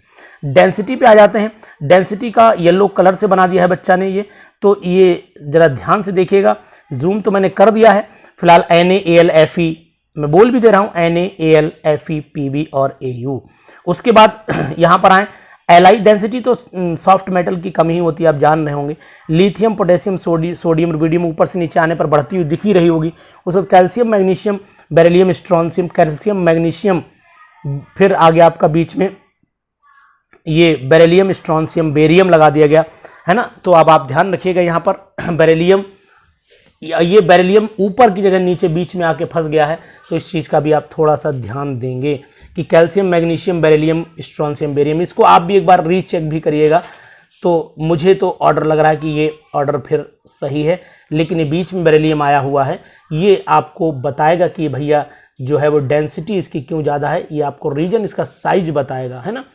S1: डेंसिटी पे आ जाते हैं। डेंसिटी का येलो कलर से बना दिया है बच्चा ने ये, तो ये ज़रा ध्यान से देखिएगा, जूम तो मैंने कर दिया है। फिलहाल NaAlFe मैं बोल भी दे रहा हूँ, NaAlFe Pb और Au। उसके बाद यहाँ पर आए एलाई डेंसिटी, तो सॉफ्ट मेटल की कमी ही होती है, आप जान रहे होंगे। लिथियम, पोटेशियम, सोडियम, रुबिडियम ऊपर से नीचे आने पर बढ़ती हुई दिख ही रही होगी। उसके बाद calcium, magnesium, beryllium, strontium, calcium, magnesium, फिर आगे आपका बीच में ये बेरिलियम, स्ट्रॉन्शियम, बेरियम लगा दिया गया है ना। तो अब आप ध्यान रखिएगा यहाँ पर बेरिलियम, ये बेरिलियम ऊपर की जगह नीचे बीच में आके फंस गया है, तो इस चीज़ का भी आप थोड़ा सा ध्यान देंगे कि calcium, magnesium, beryllium, strontium, barium, इसको आप भी एक बार रीचेक भी करिएगा। तो मुझे तो ऑर्डर लग रहा है कि ये ऑर्डर फिर सही है, लेकिन ये बीच में बेरिलियम आया हुआ है, ये आपको बताएगा कि भैया जो है वो डेंसिटी इसकी क्यों ज़्यादा है, ये आपको रीजन, इसका साइज बताएगा, है ना।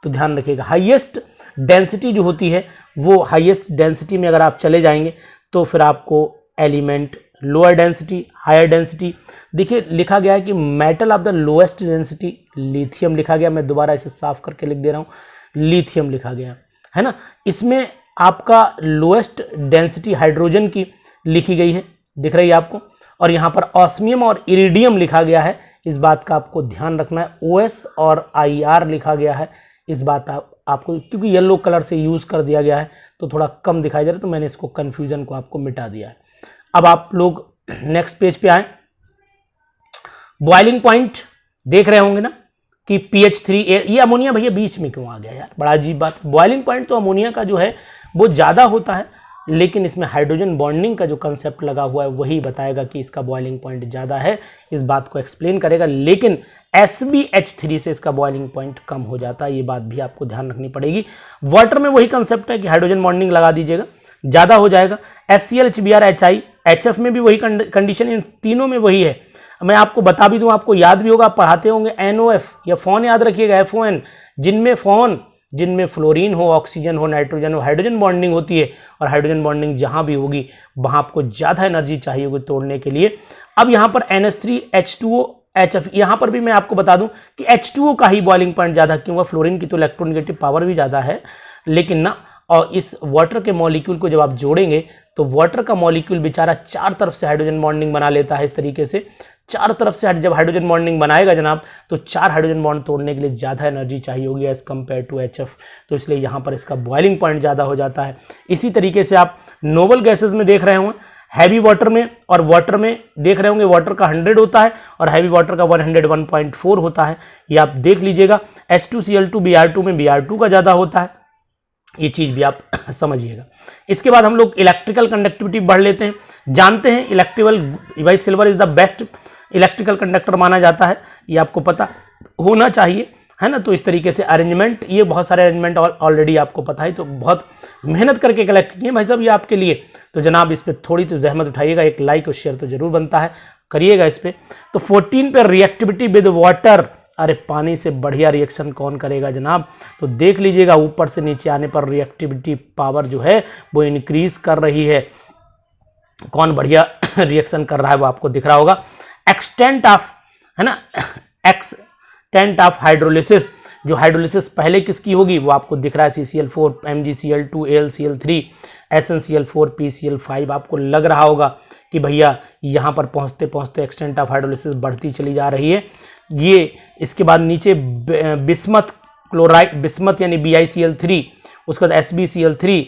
S1: तो ध्यान रखिएगा, हाईएस्ट डेंसिटी जो होती है वो हाईएस्ट डेंसिटी में अगर आप चले जाएंगे तो फिर आपको element lower density, higher density, देखिए लिखा गया है कि metal of the lowest density lithium लिखा गया, मैं दोबारा इसे साफ करके लिख दे रहा हूँ, लिथियम लिखा गया है ना। इसमें आपका लोएस्ट डेंसिटी हाइड्रोजन की लिखी गई है, दिख रही है आपको, और यहाँ पर ऑस्मियम और इरिडियम लिखा गया है, इस बात का आपको ध्यान रखना है। OS और IR लिखा गया है, इस बात आपको, क्योंकि येलो कलर से यूज़ कर दिया गया है तो थोड़ा कम दिखाई दे रहा है, तो मैंने इसको कन्फ्यूजन को आपको मिटा दिया है। अब आप लोग नेक्स्ट पेज पे आए, बॉइलिंग पॉइंट देख रहे होंगे ना कि pH 3, ये अमोनिया भैया बीच में क्यों आ गया यार, बड़ा अजीब बात। बॉइलिंग पॉइंट तो अमोनिया का जो है वो ज़्यादा होता है, लेकिन इसमें हाइड्रोजन बॉन्डिंग का जो कंसेप्ट लगा हुआ है वही बताएगा कि इसका बॉइलिंग पॉइंट ज़्यादा है, इस बात को एक्सप्लेन करेगा। लेकिन SbH3 से इसका बॉइलिंग पॉइंट कम हो जाता है, ये बात भी आपको ध्यान रखनी पड़ेगी। वाटर में वही कंसेप्ट है कि हाइड्रोजन बॉन्डिंग लगा दीजिएगा, ज़्यादा हो जाएगा। HCl, HBr, HI, HF में भी वही कंडीशन, इन तीनों में वही है। मैं आपको बता भी दूं, आपको याद भी होगा, आप पढ़ाते होंगे NOF या फोन याद रखिएगा, FON, जिनमें फ्लोरीन हो, ऑक्सीजन हो, नाइट्रोजन हो, हाइड्रोजन बॉन्डिंग होती है, और हाइड्रोजन बॉन्डिंग जहां भी होगी वहां आपको ज़्यादा एनर्जी चाहिए होगी तोड़ने के लिए। अब यहाँ पर NH3, H2O, HF, यहाँ पर भी मैं आपको बता दूं कि H2O का ही बॉइलिंग पॉइंट ज़्यादा क्यों हुआ, फ्लोरीन की तो इलेक्ट्रोनेगेटिव पावर भी ज़्यादा है, लेकिन ना, और इस वाटर के मॉलिक्यूल को जब आप जोड़ेंगे तो वाटर का मॉलिक्यूल बेचारा चार तरफ से हाइड्रोजन बॉन्डिंग बना लेता है, इस तरीके से चार तरफ से जब हाइड्रोजन बॉन्डिंग बनाएगा जनाब, तो चार हाइड्रोजन बॉन्ड तोड़ने के लिए ज़्यादा एनर्जी चाहिए होगी एज कम्पेयर टू HF, तो इसलिए यहाँ पर इसका बॉइलिंग पॉइंट ज़्यादा हो जाता है। इसी तरीके से आप नोबल गैसेज में देख रहे होंगे, हैवी वाटर में और वाटर में देख रहे होंगे, वाटर का 100 होता है और हैवी वाटर का 101.4 होता है, ये आप देख लीजिएगा। H2Cl2 Br2 में Br2 का ज़्यादा होता है, ये चीज़ भी आप समझिएगा। इसके बाद हम लोग इलेक्ट्रिकल कंडक्टिविटी बढ़ लेते हैं, जानते हैं इलेक्ट्रिकल, भाई silver is the best electrical conductor माना जाता है, ये आपको पता होना चाहिए, है ना। तो इस तरीके से अरेंजमेंट, ये बहुत सारे अरेंजमेंट ऑलरेडी आपको पता है, तो बहुत मेहनत करके कलेक्ट किए भाई साहब ये आपके लिए, तो जनाब इस पर थोड़ी तो जहमत उठाइएगा, एक लाइक और शेयर तो जरूर बनता है, करिएगा इस पर। तो 14 पे रिएक्टिविटी विद वाटर, अरे पानी से बढ़िया रिएक्शन कौन करेगा जनाब, तो देख लीजिएगा ऊपर से नीचे आने पर रिएक्टिविटी पावर जो है वो इंक्रीज कर रही है, कौन बढ़िया रिएक्शन कर रहा है वो आपको दिख रहा होगा। एक्सटेंट ऑफ, है ना, एक्सटेंट ऑफ हाइड्रोलिसिस, जो हाइड्रोलिसिस पहले किसकी होगी वो आपको दिख रहा है, CCl4, MgCl2, AlCl3, SnCl4, PCl5, आपको लग रहा होगा कि भैया यहाँ पर पहुँचते पहुँचते एक्सटेंट ऑफ हाइड्रोलिसिस बढ़ती चली जा रही है। ये इसके बाद नीचे बिस्मथ क्लोराइड, बिस्मथ यानी BiCl3, उसके बाद SbCl3,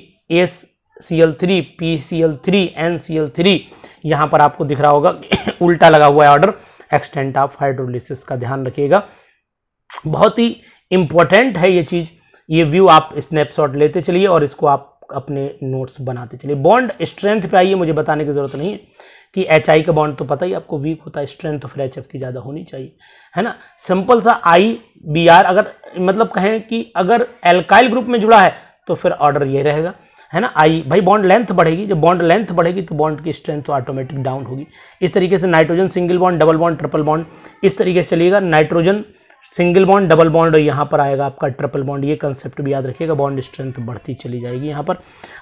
S1: Cl3 PCl3 NCl3, यहाँ पर आपको दिख रहा होगा उल्टा लगा हुआ है ऑर्डर, एक्सटेंट ऑफ हाइड्रोलिसिस का ध्यान रखिएगा, बहुत ही इंपॉर्टेंट है ये चीज़। ये व्यू आप स्नैपशॉट लेते चलिए और इसको आप अपने नोट्स बनाते चलिए। बॉन्ड स्ट्रेंथ पे आइए, मुझे बताने की जरूरत नहीं है कि HI का बॉन्ड तो पता ही आपको वीक होता है, स्ट्रेंथ तो फिर HF की ज़्यादा होनी चाहिए, है ना। सिंपल सा IBr, अगर मतलब कहें कि अगर एल्काइल ग्रुप में जुड़ा है तो फिर ऑर्डर ये रहेगा, है ना। भाई बॉन्ड लेंथ बढ़ेगी, जब बॉन्ड लेंथ बढ़ेगी तो बॉन्ड की स्ट्रेंथ तो ऑटोमेटिक डाउन होगी। इस तरीके से nitrogen single bond, double bond, triple bond, इस तरीके से चलिएगा। Nitrogen single bond, double bond और यहाँ पर आएगा आपका ट्रिपल बॉन्ड, ये कंसेप्ट भी याद रखिएगा, बॉन्ड स्ट्रेंथ बढ़ती चली जाएगी यहाँ पर।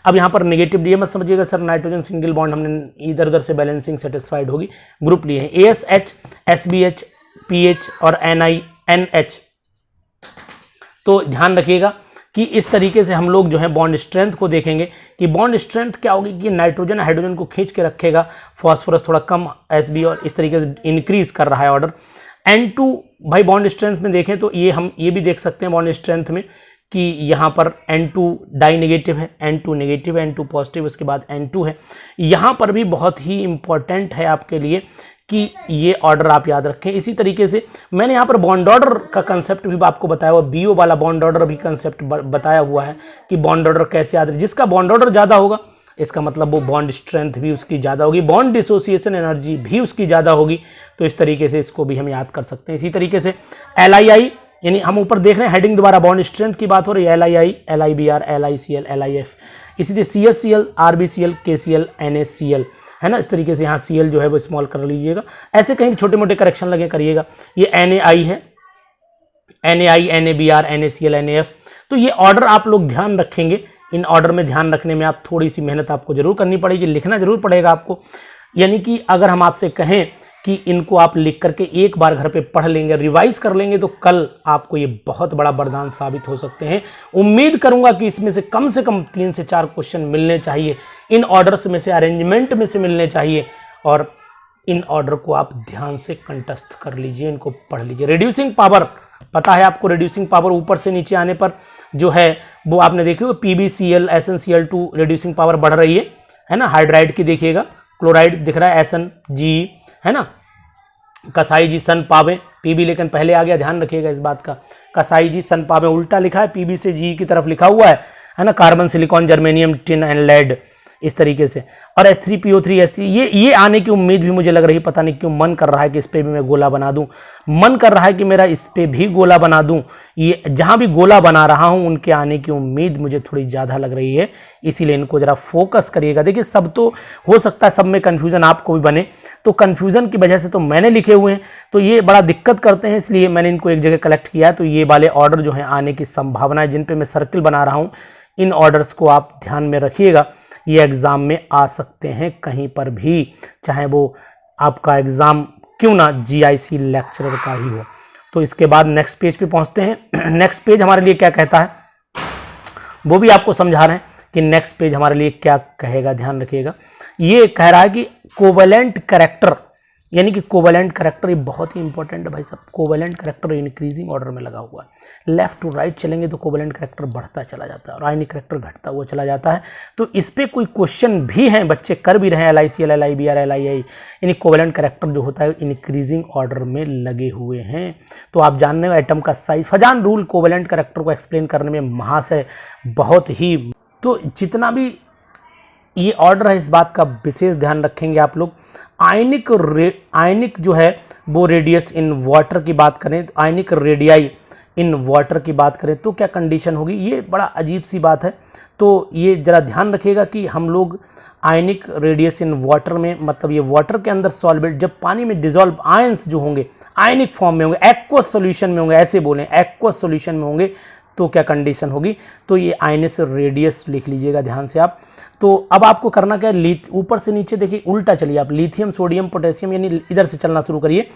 S1: अब यहाँ पर नेगेटिव लिए मत समझिएगा सर, नाइट्रोजन सिंगल बॉन्ड हमने इधर उधर से बैलेंसिंग सेटिस्फाइड होगी, ग्रुप लिए हैं ASH, SBH, PH और NiNH। तो ध्यान रखिएगा कि इस तरीके से हम लोग जो है बॉन्ड स्ट्रेंथ को देखेंगे कि बॉन्ड स्ट्रेंथ क्या होगी कि नाइट्रोजन हाइड्रोजन को खींच के रखेगा, फास्फोरस थोड़ा कम, Sb और इस तरीके से इंक्रीज कर रहा है ऑर्डर। N2 भाई बॉन्ड स्ट्रेंथ में देखें तो ये भी देख सकते हैं बॉन्ड स्ट्रेंथ में कि यहाँ पर N2 डाई नेगेटिव है, N2 नेगेटिव है, N2 पॉजिटिव, उसके बाद N2 है। यहाँ पर भी बहुत ही इंपॉर्टेंट है आपके लिए कि ये ऑर्डर आप याद रखें। इसी तरीके से मैंने यहाँ पर बॉन्ड ऑर्डर का कंसेप्ट भी आपको बताया हुआ, BO वाला बॉन्ड ऑर्डर भी कंसेप्ट बताया हुआ है कि बॉन्ड ऑर्डर कैसे याद रखें। जिसका बॉन्ड ऑर्डर ज़्यादा होगा इसका मतलब वो बॉन्ड स्ट्रेंथ भी उसकी ज़्यादा होगी, बॉन्ड डिसोसिएशन एनर्जी भी उसकी ज़्यादा होगी। तो इस तरीके से इसको भी हम याद कर सकते हैं। इसी तरीके से LII, यानी हम ऊपर देख रहे हैं हेडिंग दोबारा बॉन्ड स्ट्रेंथ की बात हो रही है, LII, LIBr, LICl, LIF, इसी तरह CSCl, RBCl, KCl, NaCl, है ना। इस तरीके से यहाँ Cl जो है वो स्मॉल कर लीजिएगा, ऐसे कहीं छोटे मोटे करेक्शन लगे करिएगा। ये NaI है, NaI, NaBr, NaCl, NaF। तो ये ऑर्डर आप लोग ध्यान रखेंगे, इन ऑर्डर में ध्यान रखने में आप थोड़ी सी मेहनत आपको जरूर करनी पड़ेगी, लिखना जरूर पड़ेगा आपको। यानी कि अगर हम आपसे कहें कि इनको आप लिख करके एक बार घर पे पढ़ लेंगे, रिवाइज कर लेंगे, तो कल आपको ये बहुत बड़ा वरदान साबित हो सकते हैं। उम्मीद करूंगा कि इसमें से कम 3 से 4 क्वेश्चन मिलने चाहिए, इन ऑर्डर्स में से, अरेंजमेंट में से मिलने चाहिए, और इन ऑर्डर को आप ध्यान से कंठस्थ कर लीजिए, इनको पढ़ लीजिए। रिड्यूसिंग पावर पता है आपको, रिड्यूसिंग पावर ऊपर से नीचे आने पर जो है वो आपने देखी हो, PbCl, SnCl2 रिड्यूसिंग पावर बढ़ रही है ना। हाइड्राइड की देखिएगा, क्लोराइड दिख रहा है SnG, है ना। कसाई जी सन पावे, Pb लेकिन पहले आ गया, ध्यान रखिएगा इस बात का। कसाई जी सन पावे उल्टा लिखा है, Pb से G की तरफ लिखा हुआ है ना। Carbon, silicon, germanium, tin and lead, इस तरीके से। और H3PO3 H3 ये आने की उम्मीद भी मुझे लग रही है, पता नहीं क्यों मन कर रहा है कि इस पे भी मैं गोला बना दूं, मन कर रहा है कि मेरा इस पे भी गोला बना दूं। ये जहां भी गोला बना रहा हूं उनके आने की उम्मीद मुझे थोड़ी ज़्यादा लग रही है, इसीलिए इनको ज़रा फोकस करिएगा। देखिए सब तो हो सकता है, सब में कन्फ्यूज़न आपको भी बने, तो कन्फ्यूज़न की वजह से तो मैंने लिखे हुए हैं, तो ये बड़ा दिक्कत करते हैं, इसलिए मैंने इनको एक जगह कलेक्ट किया है। तो ये वाले ऑर्डर जो हैं आने की संभावना है, जिन पर मैं सर्किल बना रहा हूँ, इन ऑर्डर्स को आप ध्यान में रखिएगा। ये एग्ज़ाम में आ सकते हैं कहीं पर भी, चाहे वो आपका एग्ज़ाम क्यों ना GIC लेक्चरर का ही हो। तो इसके बाद नेक्स्ट पेज पे पहुंचते हैं। नेक्स्ट पेज हमारे लिए क्या कहता है वो भी आपको समझा रहे हैं कि नेक्स्ट पेज हमारे लिए क्या कहेगा, ध्यान रखिएगा। ये कह रहा है कि कोवेलेंट कैरेक्टर, यानी कि कोवेलेंट कैरेक्टर, ये बहुत ही इंपॉर्टेंट है भाई साहब। कोवेलेंट कैरेक्टर इंक्रीजिंग ऑर्डर में लगा हुआ है, लेफ्ट टू राइट चलेंगे तो कोवेलेंट कैरेक्टर बढ़ता चला जाता है और आयनिक कैरेक्टर घटता हुआ चला जाता है। तो इस पे कोई क्वेश्चन भी हैं, बच्चे कर भी रहे हैं, LICl, LIBr, LII, यानी कोवेलेंट कैरेक्टर जो होता है इंक्रीजिंग ऑर्डर में लगे हुए हैं। तो आप जानने हो एटम का size, Fazan rule covalent character को एक्सप्लेन करने में महाशय बहुत ही, तो जितना भी ये ऑर्डर है इस बात का विशेष ध्यान रखेंगे आप लोग। आयनिक जो है वो रेडियस इन वाटर की बात करें, आयनिक रेडियाई इन वाटर की बात करें तो क्या कंडीशन होगी, ये बड़ा अजीब सी बात है। तो ये जरा ध्यान रखिएगा कि हम लोग आयनिक रेडियस इन वाटर में, मतलब ये वाटर के अंदर सॉल्वेंट, जब पानी में डिजोल्व आयंस जो होंगे आयनिक फॉर्म में होंगे, एक्वस सॉल्यूशन में होंगे, ऐसे बोलें एक्वस सॉल्यूशन में होंगे, तो क्या कंडीशन होगी। तो ये आयनिक रेडियस लिख लीजिएगा ध्यान से आप। तो अब आपको करना क्या है, ऊपर से नीचे देखिए, उल्टा चलिए आप, लिथियम, सोडियम, पोटेशियम, यानी इधर से चलना शुरू करिए।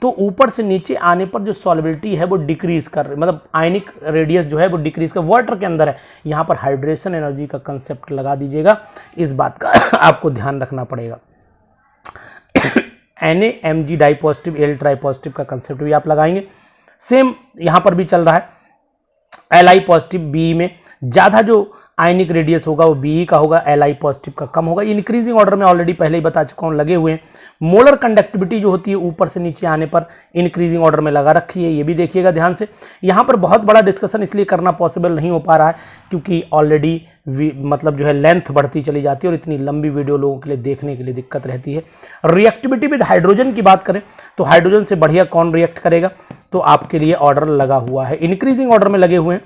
S1: तो ऊपर से नीचे आने पर जो सॉल्बिलिटी है वो डिक्रीज कर, मतलब आयनिक रेडियस जो है वो डिक्रीज कर, वाटर के अंदर है, यहाँ पर हाइड्रेशन एनर्जी का कंसेप्ट लगा दीजिएगा, इस बात का आपको ध्यान रखना पड़ेगा। NaMg di positive, L tri positive का कंसेप्ट भी आप लगाएंगे, सेम यहाँ पर भी चल रहा है। Li पॉजिटिव, बी में ज़्यादा जो आयनिक रेडियस होगा वो Be का होगा, Li पॉजिटिव का कम होगा। इंक्रीजिंग ऑर्डर में ऑलरेडी पहले ही बता चुका हूँ लगे हुए हैं। मोलर कंडक्टिविटी जो होती है ऊपर से नीचे आने पर इंक्रीजिंग ऑर्डर में लगा रखी है, ये भी देखिएगा ध्यान से। यहाँ पर बहुत बड़ा डिस्कशन इसलिए करना पॉसिबल नहीं हो पा रहा है क्योंकि ऑलरेडी मतलब जो है लेंथ बढ़ती चली जाती है और इतनी लंबी वीडियो लोगों के लिए देखने के लिए दिक्कत रहती है। रिएक्टिविटी विद हाइड्रोजन की बात करें तो हाइड्रोजन से बढ़िया कौन रिएक्ट करेगा, तो आपके लिए ऑर्डर लगा हुआ है। इंक्रीजिंग ऑर्डर में लगे हुए हैं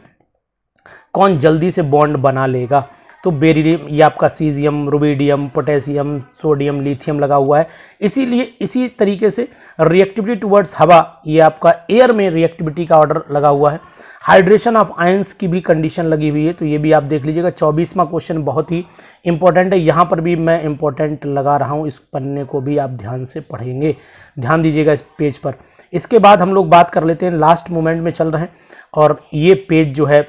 S1: कौन जल्दी से बॉन्ड बना लेगा, तो बेरिलियम, ये आपका caesium, rubidium, potassium, sodium, lithium लगा हुआ है। इसीलिए इसी तरीके से रिएक्टिविटी टुवर्ड्स हवा, ये आपका एयर में रिएक्टिविटी का ऑर्डर लगा हुआ है। हाइड्रेशन ऑफ आयंस की भी कंडीशन लगी हुई है, तो ये भी आप देख लीजिएगा। 24वां क्वेश्चन बहुत ही इंपॉर्टेंट है, यहाँ पर भी मैं इंपॉर्टेंट लगा रहा हूँ, इस पन्ने को भी आप ध्यान से पढ़ेंगे, ध्यान दीजिएगा इस पेज पर। इसके बाद हम लोग बात कर लेते हैं, लास्ट मोमेंट में चल रहे हैं और ये पेज जो है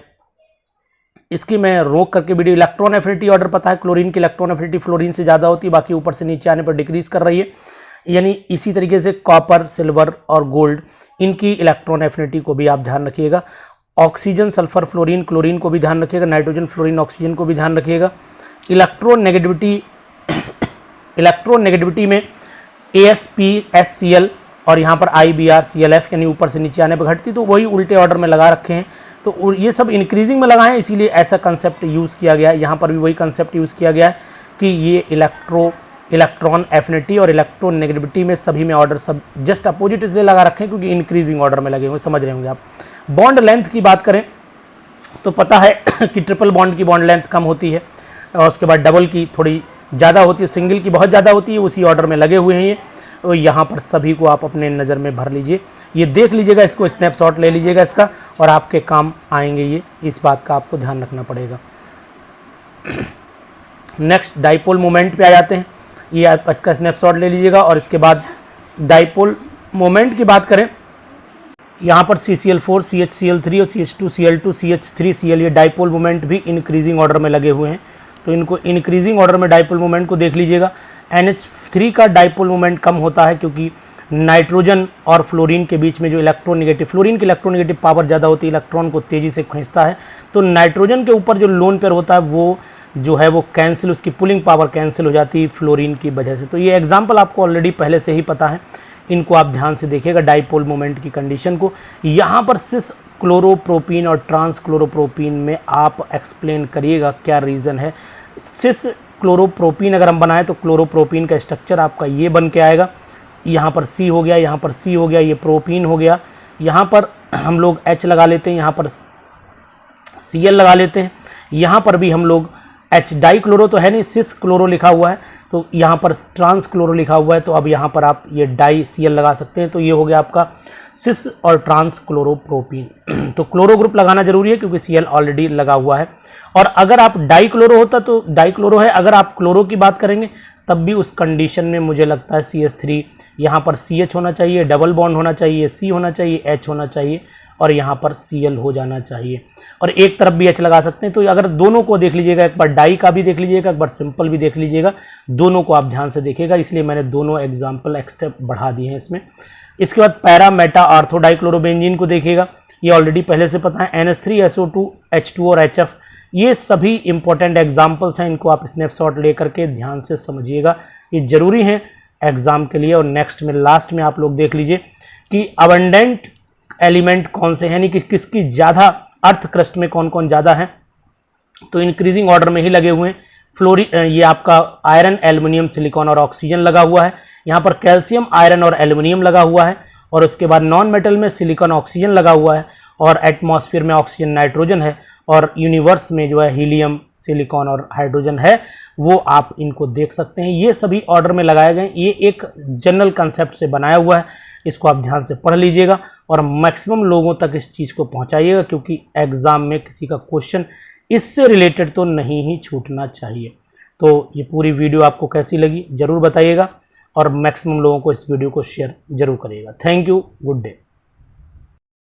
S1: इसकी मैं रोक करके वीडियो। इलेक्ट्रॉन एफिनिटी ऑर्डर पता है, क्लोरीन की इलेक्ट्रॉन एफिनिटी फ्लोरीन से ज़्यादा होती है, बाकी ऊपर से नीचे आने पर डिक्रीज कर रही है। यानी इसी तरीके से कॉपर, सिल्वर और गोल्ड, इनकी इलेक्ट्रॉन एफिनिटी को भी आप ध्यान रखिएगा। ऑक्सीजन, सल्फर, फ्लोरीन, क्लोरीन को भी ध्यान रखिएगा। नाइट्रोजन, फ्लोरीन, ऑक्सीजन को भी ध्यान रखिएगा। इलेक्ट्रॉन नेगेटिविटी में AsP, HCl और यहाँ पर IBr, ClF यानी ऊपर से नीचे आने पर घटती, तो वही उल्टे ऑर्डर में लगा रखे हैं। तो ये सब इंक्रीजिंग में लगा है, इसीलिए ऐसा कंसेप्ट यूज़ किया गया है। यहाँ पर भी वही कंसेप्ट यूज़ किया गया है कि ये इलेक्ट्रॉन एफिनिटी और इलेक्ट्रॉन नेगेटिविटी में सभी में ऑर्डर सब जस्ट अपोजिट इसलिए लगा रखे हैं क्योंकि इंक्रीजिंग ऑर्डर में लगे हुए, समझ रहे होंगे आप। बॉन्ड लेंथ की बात करें तो पता है कि ट्रिपल बॉन्ड की बॉन्ड लेंथ कम होती है और उसके बाद डबल की थोड़ी ज़्यादा होती है, सिंगल की बहुत ज़्यादा होती है। उसी ऑर्डर में लगे हुए हैं ये, तो यहाँ पर सभी को आप अपने नज़र में भर लीजिए, ये देख लीजिएगा, इसको स्नैपशॉट ले लीजिएगा इसका और आपके काम आएंगे ये, इस बात का आपको ध्यान रखना पड़ेगा। नेक्स्ट डाइपोल मोमेंट पे आ जाते हैं, ये आप इसका स्नैपशॉट ले लीजिएगा। और इसके बाद डाइपोल मोमेंट की बात करें, यहाँ पर CCl4, CHCl3 और CH2Cl2, CH3Cl, ये डाइपोल मोमेंट भी इंक्रीजिंग ऑर्डर में लगे हुए हैं, तो इनको इंक्रीजिंग ऑर्डर में डाइपोल मोमेंट को देख लीजिएगा। NH3 का डाइपोल मोमेंट कम होता है क्योंकि नाइट्रोजन और फ्लोरीन के बीच में जो इलेक्ट्रोनेगेटिव, फ्लोरीन की इलेक्ट्रोनेगेटिव पावर ज़्यादा होती है, इलेक्ट्रॉन को तेज़ी से खींचता है, तो नाइट्रोजन के ऊपर जो लोन पेयर होता है वो जो है वो कैंसिल, उसकी पुलिंग पावर कैंसिल हो जाती है फ्लोरीन की वजह से। तो ये एग्जाम्पल आपको ऑलरेडी पहले से ही पता है, इनको आप ध्यान से देखिएगा डाइपोल मोमेंट की कंडीशन को। यहाँ पर सिस क्लोरोप्रोपीन और ट्रांस क्लोरोप्रोपीन में आप एक्सप्लेन करिएगा क्या रीज़न है। सिस क्लोरोप्रोपीन अगर हम बनाएं तो क्लोरोप्रोपीन का स्ट्रक्चर आपका ये बन के आएगा, यहाँ पर C हो गया, यहाँ पर C हो गया, ये प्रोपीन हो गया, यहाँ पर हम लोग H लगा लेते हैं, यहाँ पर Cl लगा लेते हैं, यहाँ पर भी हम लोग H, डाई क्लोरो तो है नहीं, सिस क्लोरो लिखा हुआ है, तो यहाँ पर ट्रांस क्लोरो लिखा हुआ है, तो अब यहाँ पर आप ये डाई Cl लगा सकते हैं, तो ये हो गया आपका सिस और ट्रांस क्लोरोप्रोपीन। तो क्लोरो ग्रुप लगाना जरूरी है क्योंकि Cl ऑलरेडी लगा हुआ है। और अगर आप डाई क्लोरो होता तो डाई क्लोरो है, अगर आप क्लोरो की बात करेंगे तब भी उस कंडीशन में मुझे लगता है CH3, यहाँ पर CH होना चाहिए, डबल बॉन्ड होना चाहिए, C होना चाहिए, H होना चाहिए और यहाँ पर Cl हो जाना चाहिए, और एक तरफ भी H लगा सकते हैं। तो अगर दोनों को देख लीजिएगा, एक बार डाई का भी देख लीजिएगा, एक बार सिंपल भी देख लीजिएगा, दोनों को आप ध्यान से देखिएगा, इसलिए मैंने दोनों एग्जाम्पल एक्स्ट्रा बढ़ा दिए हैं इसमें। इसके बाद पैरा मेटा आर्थो डाइक्लोरोबेंजीन को देखिएगा, ये ऑलरेडी पहले से पता है, NH3SO2, H2 और HF, ये सभी इंपॉर्टेंट एग्जाम्पल्स हैं, इनको आप स्नैपशॉट ले करके ध्यान से समझिएगा, ये जरूरी है एग्जाम के लिए। और नेक्स्ट में लास्ट में आप लोग देख लीजिए कि अबंडेंट एलिमेंट कौन से हैं, यानी कि किसकी ज़्यादा अर्थ क्रस्ट में कौन कौन ज़्यादा है, तो इंक्रीजिंग ऑर्डर में ही लगे हुए हैं। ये आपका आयरन, एल्युमिनियम, सिलिकॉन और ऑक्सीजन लगा हुआ है, यहाँ पर कैल्शियम, आयरन और एल्युमिनियम लगा हुआ है, और उसके बाद नॉन मेटल में सिलिकॉन, ऑक्सीजन लगा हुआ है, और एटमॉस्फेयर में ऑक्सीजन, नाइट्रोजन है, और यूनिवर्स में जो है हीलियम, सिलिकॉन और हाइड्रोजन है, वो आप इनको देख सकते हैं। ये सभी ऑर्डर में लगाए गए, ये एक जनरल कंसेप्ट से बनाया हुआ है, इसको आप ध्यान से पढ़ लीजिएगा और मैक्सिमम लोगों तक इस चीज़ को पहुंचाइएगा, क्योंकि एग्ज़ाम में किसी का क्वेश्चन इससे रिलेटेड तो नहीं ही छूटना चाहिए। तो ये पूरी वीडियो आपको कैसी लगी ज़रूर बताइएगा और मैक्सिमम लोगों को इस वीडियो को शेयर ज़रूर करिएगा। Thank you, good day.